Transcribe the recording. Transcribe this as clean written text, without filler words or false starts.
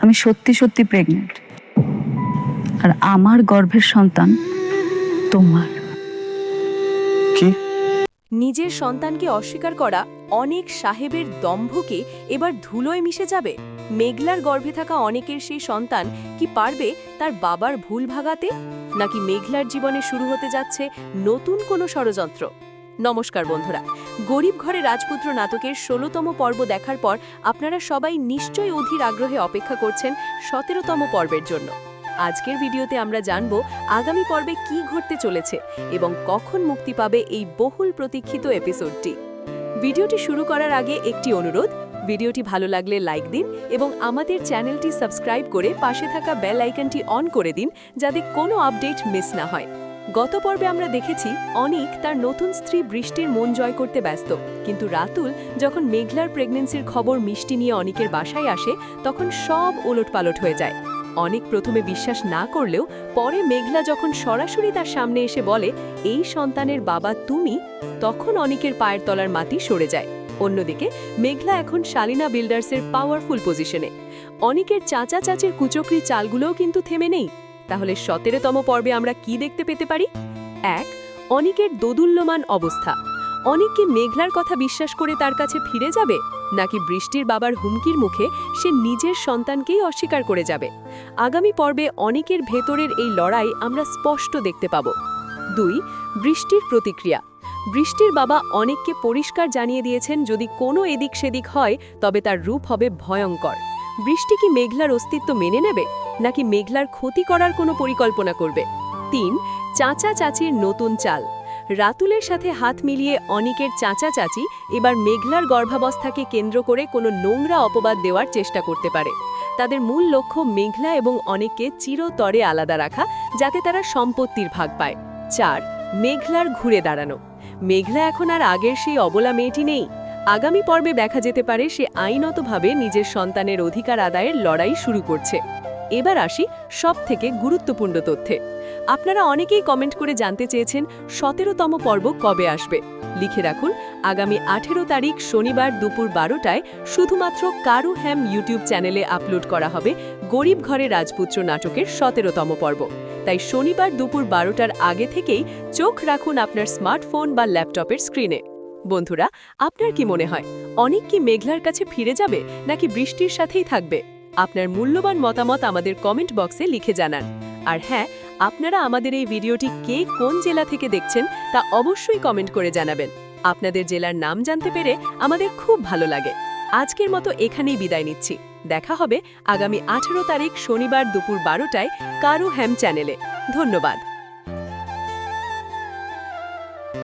আমি সত্যি সত্যি প্রেগনেন্ট, আর আমার গর্ভের সন্তান তোমার। কি? নিজের সন্তানকে অস্বীকার করা অনেক সাহেবের দম্ভকে এবার ধুলোয় মিশে যাবে। মেঘলার গর্ভে থাকা অনেকের সেই সন্তান কি পারবে তার বাবার ভুল ভাগাতে, নাকি মেঘলার জীবনে শুরু হতে যাচ্ছে নতুন কোনো ষড়যন্ত্র? নমস্কার বন্ধুরা, গরিব ঘরে রাজপুত্র নাটকের ১৬তম পর্ব দেখার পর আপনারা সবাই নিশ্চয়ই অধীর আগ্রহে অপেক্ষা করছেন ১৭তম পর্বের জন্য। আজকের ভিডিওতে আমরা জানব আগামী পর্বে কি ঘটতে চলেছে এবং কখন মুক্তি পাবে এই বহুল প্রতীক্ষিত এপিসোডটি। ভিডিওটি শুরু করার আগে একটি অনুরোধ, ভিডিওটি ভালো লাগলে লাইক দিন এবং আমাদের চ্যানেলটি সাবস্ক্রাইব করে পাশে থাকা বেল আইকনটি অন করে দিন, যাতে কোনো আপডেট মিস না হয়। গত পর্বে আমরা দেখেছি অনিক তার নতুন স্ত্রী বৃষ্টির মন জয় করতে ব্যস্ত, কিন্তু রাতুল যখন মেঘলার প্রেগন্যান্সির খবর মিষ্টি নিয়ে অনিকের বাসায় আসে তখন সব ওলটপালট হয়ে যায়। অনিক প্রথমে বিশ্বাস না করলেও পরে মেঘলা যখন সরাসরি তার সামনে এসে বলে এই সন্তানের বাবা তুমি, তখন অনিকের পায়ের তলার মাটি সরে যায়। অন্যদিকে মেঘলা এখন শালিনা বিল্ডার্সের পাওয়ারফুল পজিশনে। অনিকের চাচা চাচির কুচক্রি চালগুলোও কিন্তু থেমে নেই। তাহলে ১৭তম পর্বে আমরা কি দেখতে পেতে পারি? ১. অনিকের দোদুল্যমান অবস্থা। অনিক কি মেঘলার কথা বিশ্বাস করে তার কাছে ফিরে যাবে, নাকি বৃষ্টির বাবার হুমকির মুখে সে নিজের সন্তানকেই অস্বীকার করে যাবে? আগামী পর্বে অনিকের ভেতরের এই লড়াই আমরা স্পষ্ট দেখতে পাব। ২. বৃষ্টির প্রতিক্রিয়া। বৃষ্টির বাবা অনিককে পরিষ্কার জানিয়ে দিয়েছেন যদি কোনো এদিক সেদিক হয় তবে তার রূপ হবে ভয়ঙ্কর। বৃষ্টি কি মেঘলার অস্তিত্ব মেনে নেবে, নাকি মেঘলার ক্ষতি করার কোনো পরিকল্পনা করবে? ৩. চাচা চাচির নতুন চাল। রাতুলের সাথে হাত মিলিয়ে অনিকের চাচা চাচি এবার মেঘলার গর্ভাবস্থাকে কেন্দ্র করে কোনো নোংরা অপবাদ দেওয়ার চেষ্টা করতে পারে। তাদের মূল লক্ষ্য মেঘলা এবং অনিককে চিরতরে আলাদা রাখা, যাতে তারা সম্পত্তির ভাগ পায়। ৪. মেঘলার ঘুরে দাঁড়ানো। মেঘলা এখন আর আগের সেই অবলা মেয়েটি নেই। আগামী পর্বে দেখা যেতে পারে সে আইনতভাবে নিজের সন্তানের অধিকার আদায়ের লড়াই শুরু করছে। এবার আসি সবথেকে গুরুত্বপূর্ণ তথ্যে। আপনারা অনেকেই কমেন্ট করে জানতে চেয়েছেন ১৭তম পর্ব কবে আসবে। লিখে রাখুন, আগামী ১৮ তারিখ শনিবার দুপুর ১২টায় শুধুমাত্র কারু হ্যাম ইউটিউব চ্যানেলে আপলোড করা হবে গরিব ঘরে রাজপুত্র নাটকের ১৭তম পর্ব। তাই শনিবার দুপুর ১২টার আগে থেকেই চোখ রাখুন আপনার স্মার্টফোন বা ল্যাপটপের স্ক্রিনে। বন্ধুরা, আপনার কি মনে হয় অনিক কি মেঘলার কাছে ফিরে যাবে, নাকি বৃষ্টির সাথেই থাকবে? আপনার মূল্যবান মতামত আমাদের কমেন্ট বক্সে লিখে জানান। আর হ্যাঁ, আপনারা আমাদের এই ভিডিওটি কে কোন জেলা থেকে দেখছেন তা অবশ্যই কমেন্ট করে জানাবেন। আপনাদের জেলার নাম জানতে পেরে আমাদের খুব ভালো লাগে। আজকের মতো এখানেই বিদায় নিচ্ছি। দেখা হবে আগামী ১৮ তারিখ শনিবার দুপুর ১২টায় কারু হ্যাম চ্যানেলে। ধন্যবাদ।